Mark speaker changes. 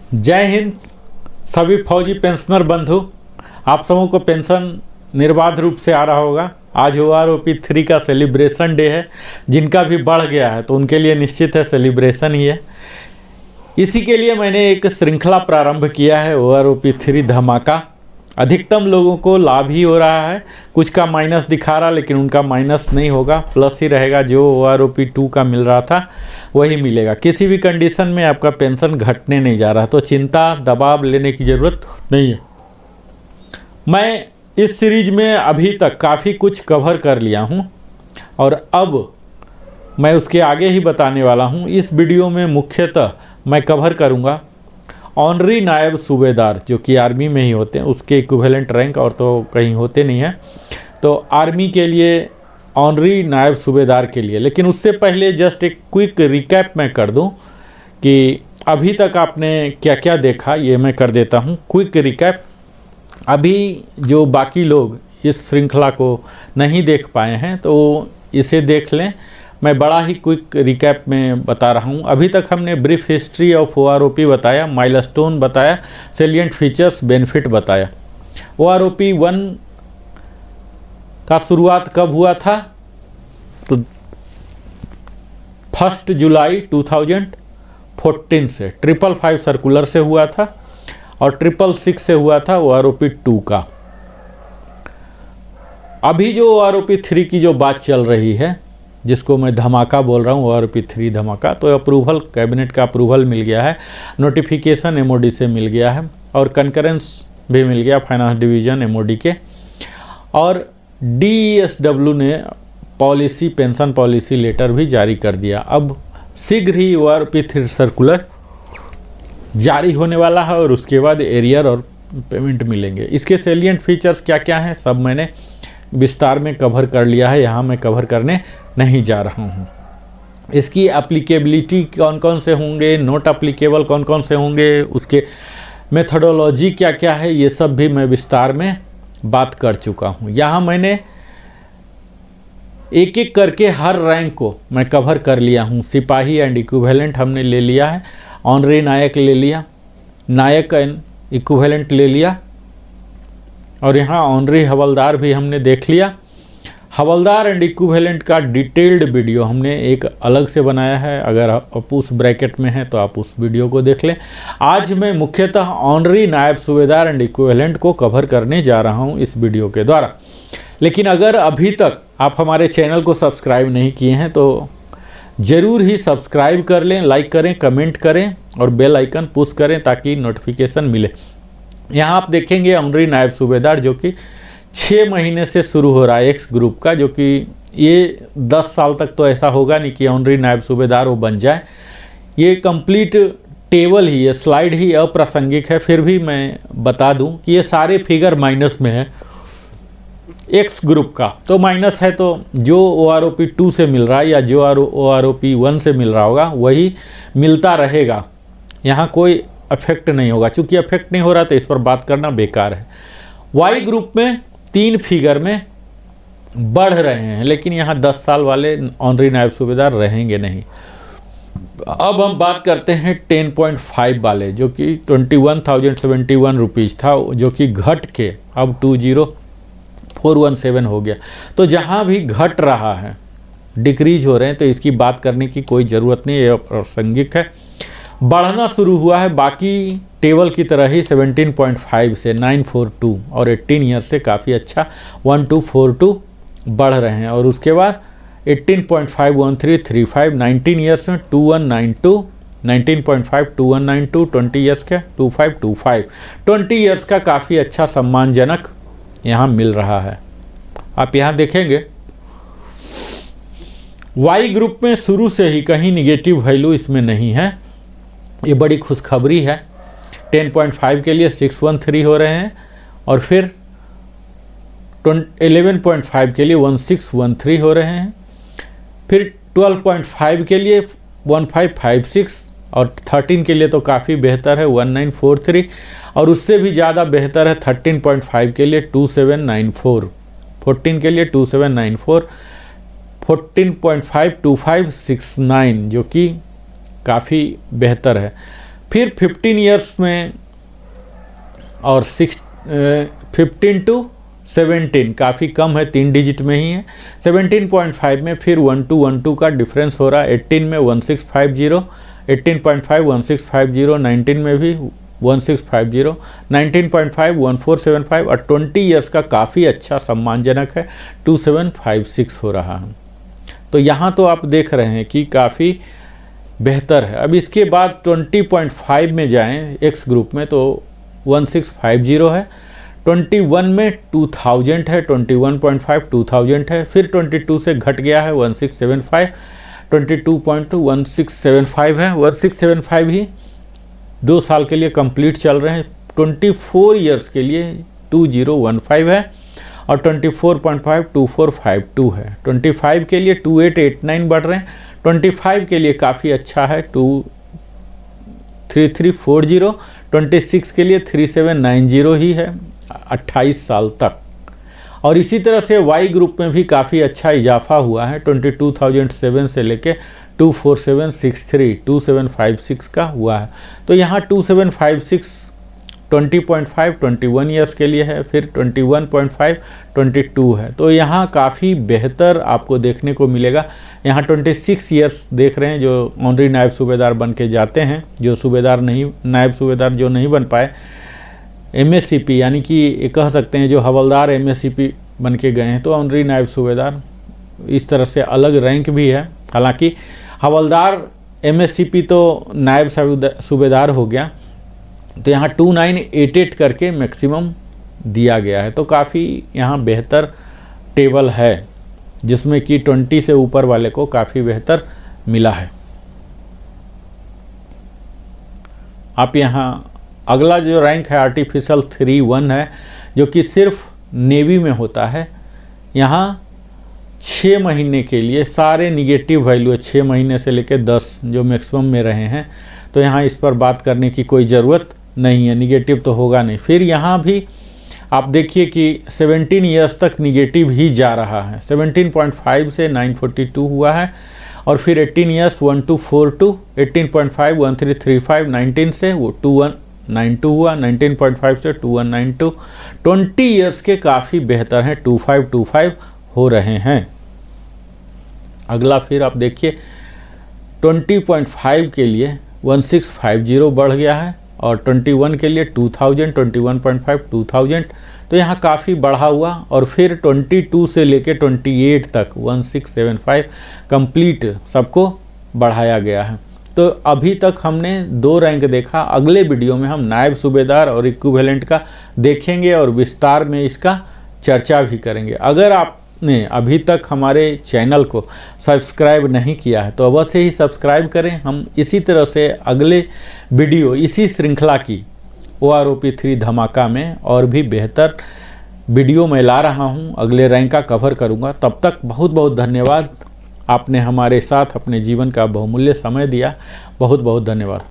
Speaker 1: जय हिंद सभी फौजी पेंशनर बंधु। आप सबों को पेंशन निर्बाध रूप से आ रहा होगा। आज OROP 3 का सेलिब्रेशन डे है। जिनका भी बढ़ गया है तो उनके लिए निश्चित है सेलिब्रेशन ही है। इसी के लिए मैंने एक श्रृंखला प्रारंभ किया है OROP 3 धमाका। अधिकतम लोगों को लाभ ही हो रहा है। कुछ का माइनस दिखा रहा, लेकिन उनका माइनस नहीं होगा, प्लस ही रहेगा। जो OROP 2 का मिल रहा था वही मिलेगा। किसी भी कंडीशन में आपका पेंशन घटने नहीं जा रहा, तो चिंता दबाव लेने की ज़रूरत नहीं है। मैं इस सीरीज में अभी तक काफ़ी कुछ कवर कर लिया हूँ और अब मैं उसके आगे ही बताने वाला हूँ। इस वीडियो में मुख्यतः मैं कवर करूँगा ऑनरी नायब सूबेदार, जो कि आर्मी में ही होते हैं, उसके इक्विवेलेंट रैंक और तो कहीं होते नहीं हैं। तो आर्मी के लिए ऑनरी नायब सूबेदार के लिए, लेकिन उससे पहले जस्ट एक क्विक रिकैप मैं कर दूं कि अभी तक आपने क्या क्या देखा, ये मैं कर देता हूं क्विक रिकैप। अभी जो बाकी लोग इस श्रृंखला को नहीं देख पाए हैं तो इसे देख लें। मैं बड़ा ही क्विक रिकैप में बता रहा हूं। अभी तक हमने ब्रीफ हिस्ट्री ऑफ OROP बताया, माइलस्टोन बताया, सेलिएंट फीचर्स, बेनिफिट बताया। OROP 1 का शुरुआत कब हुआ था? तो 1 जुलाई 2014 से 555 सर्कुलर से हुआ था और 666 से हुआ था OROP 2 का। अभी जो OROP 3 की जो बात चल रही है, जिसको मैं धमाका बोल रहा हूँ, OROP 3 धमाका, तो अप्रूवल, कैबिनेट का अप्रूवल मिल गया है, नोटिफिकेशन MOD से मिल गया है और कंकरेंस भी मिल गया फाइनेंस डिवीज़न MOD के। और DESW ने पॉलिसी, पेंशन पॉलिसी लेटर भी जारी कर दिया। अब शीघ्र ही OROP 3 सर्कुलर जारी होने वाला है और उसके बाद एरियर और पेमेंट मिलेंगे। इसके सेलिएंट फीचर्स क्या क्या हैं सब मैंने विस्तार में कवर कर लिया है, यहाँ मैं कवर करने नहीं जा रहा हूँ। इसकी एप्लीकेबिलिटी कौन कौन से होंगे, नोट एप्लीकेबल कौन कौन से होंगे, उसके मेथोडोलॉजी क्या क्या है, ये सब भी मैं विस्तार में बात कर चुका हूँ। यहाँ मैंने एक एक करके हर रैंक को मैं कवर कर लिया हूँ। सिपाही एंड इक्विवेलेंट हमने ले लिया है, ऑनरी नायक ले लिया, नायक एंड इक्विवेलेंट ले लिया और यहाँ ऑनरी हवलदार भी हमने देख लिया। हवलदार एंड इक्विवेलेंट का डिटेल्ड वीडियो हमने एक अलग से बनाया है, अगर आप उस ब्रैकेट में हैं तो आप उस वीडियो को देख लें। आज मैं मुख्यतः ऑनरी नायब सूबेदार एंड इक्विवेलेंट को कवर करने जा रहा हूं इस वीडियो के द्वारा। लेकिन अगर अभी तक आप हमारे चैनल को सब्सक्राइब नहीं किए हैं तो ज़रूर ही सब्सक्राइब कर लें, लाइक करें, कमेंट करें और बेल आइकन पुश करें ताकि नोटिफिकेशन मिले। यहाँ आप देखेंगे ऑनरी नायब सूबेदार जो कि 6 महीने से शुरू हो रहा है एक्स ग्रुप का, जो कि ये 10 साल तक तो ऐसा होगा नहीं कि ऑनरी नायब सूबेदार वो बन जाए। ये कंप्लीट टेबल ही है, स्लाइड ही अप्रासंगिक है, फिर भी मैं बता दूं कि ये सारे फिगर माइनस में है एक्स ग्रुप का। तो माइनस है तो जो OROP 2 से मिल रहा है या जो OROP 1 से मिल रहा होगा वही मिलता रहेगा। यहाँ कोई अफेक्ट नहीं होगा। चूँकि अफेक्ट नहीं हो रहा तो इस पर बात करना बेकार है। वाई ग्रुप में 3 फिगर में बढ़ रहे हैं, लेकिन यहाँ 10 साल वाले ऑनरी नायब सूबेदार रहेंगे नहीं। अब हम बात करते हैं 10.5 वाले, जो कि 21,071 रुपीज़ था, जो कि घट के अब 20,417 हो गया। तो जहाँ भी घट रहा है, डिक्रीज हो रहे हैं, तो इसकी बात करने की कोई ज़रूरत नहीं, ये प्रासंगिक है। बढ़ना शुरू हुआ है बाकी टेबल की तरह ही 17.5 से 942 और 18 ईयर से काफ़ी अच्छा 1242 बढ़ रहे हैं। और उसके बाद 18.5 1335, 19 ईयर्स में 2192, 19.5 2192, 20 ईयर्स के 2525, 20 ईयर्स का काफ़ी अच्छा सम्मानजनक यहाँ मिल रहा है। आप यहाँ देखेंगे वाई ग्रुप में शुरू से ही कहीं निगेटिव वैल्यू इसमें नहीं है, ये बड़ी खुशखबरी है। 10.5 के लिए 613 हो रहे हैं और फिर 11.5 के लिए 1613 हो रहे हैं, फिर 12.5 के लिए 1556 और 13 के लिए तो काफ़ी बेहतर है 1943 और उससे भी ज़्यादा बेहतर है 13.5 के लिए 2794, 14 के लिए 2794, 14.5 2569 जो कि काफ़ी बेहतर है। फिर 15 ईयर्स में और 15 to 17 काफ़ी कम है, 3 डिजिट में ही है। 17.5 में फिर 1212 का डिफरेंस हो रहा है। 18 में 1650, 18.5 1650, 19 में भी 1650, 19.5 1475 और 20 ईयर्स का काफ़ी अच्छा सम्मानजनक है, 2756 हो रहा है। तो यहाँ तो आप देख रहे हैं कि काफ़ी बेहतर है। अब इसके बाद 20.5 में जाएं एक्स ग्रुप में तो 1650 है, 21 में 2000 है, 21.5 2000 है, फिर 22 से घट गया है 1675, 22.2 1675 है, 1675 ही 2 साल के लिए कंप्लीट चल रहे हैं। 24 ईयर्स के लिए 2015 है और 24.5 2452 है। 25 के लिए 2889 बढ़ रहे हैं, 25 के लिए काफ़ी अच्छा है 23340, 26 के लिए 3790 ही है 28 साल तक। और इसी तरह से वाई ग्रुप में भी काफ़ी अच्छा इजाफा हुआ है, 22,007 से लेके 24763 2756 का हुआ है। तो यहाँ 2756 20.5 21 ईयर्स के लिए है, फिर 21.5 22 है। तो यहाँ काफ़ी बेहतर आपको देखने को मिलेगा। यहाँ 26 ईयर्स देख रहे हैं जो ऑनरी नायब सूबेदार बन के जाते हैं, जो सूबेदार नहीं, नायब सूबेदार जो नहीं बन पाए, एमएससीपी यानी कि कह सकते हैं जो हवलदार एमएससीपी बन के गए हैं, तो ऑनरी नायब सूबेदार इस तरह से अलग रैंक भी है। हालांकि हवलदार एमएससीपी तो नायब सूबेदार हो गया, तो यहाँ 2988 करके मैक्सिमम दिया गया है। तो काफ़ी यहाँ बेहतर टेबल है, जिसमें कि 20 से ऊपर वाले को काफ़ी बेहतर मिला है। आप यहाँ अगला जो रैंक है आर्टिफिशियल 3-1 है, जो कि सिर्फ नेवी में होता है। यहाँ 6 महीने के लिए सारे निगेटिव वैल्यू 6 महीने से लेकर 10 जो मैक्सिमम में रहे हैं, तो यहाँ इस पर बात करने की कोई ज़रूरत नहीं है, निगेटिव तो होगा नहीं। फिर यहाँ भी आप देखिए कि 17 ईयर्स तक निगेटिव ही जा रहा है, 17.5 से 942 हुआ है, और फिर 18 ईयर्स 1242, 18.5 1335, 19 से वो 2192 हुआ, 19.5 से 2192, 20 ईयर्स के काफ़ी बेहतर हैं, 2525 हो रहे हैं। अगला फिर आप देखिए 20.5 के लिए 1650 बढ़ गया है, और 21 के लिए 2000, 21.5 2000, तो यहाँ काफ़ी बढ़ा हुआ। और फिर 22 से लेके 28 तक 1675 कंप्लीट सबको बढ़ाया गया है। तो अभी तक हमने 2 रैंक देखा। अगले वीडियो में हम नायब सूबेदार और इक्विवेलेंट का देखेंगे और विस्तार में इसका चर्चा भी करेंगे। अगर आपने अभी तक हमारे चैनल को सब्सक्राइब नहीं किया है तो अवश्य ही सब्सक्राइब करें। हम इसी तरह से अगले वीडियो इसी श्रृंखला की OROP 3 धमाका में और भी बेहतर वीडियो मैं ला रहा हूं, अगले रैंक का कवर करूंगा। तब तक बहुत बहुत धन्यवाद। आपने हमारे साथ अपने जीवन का बहुमूल्य समय दिया। बहुत बहुत धन्यवाद।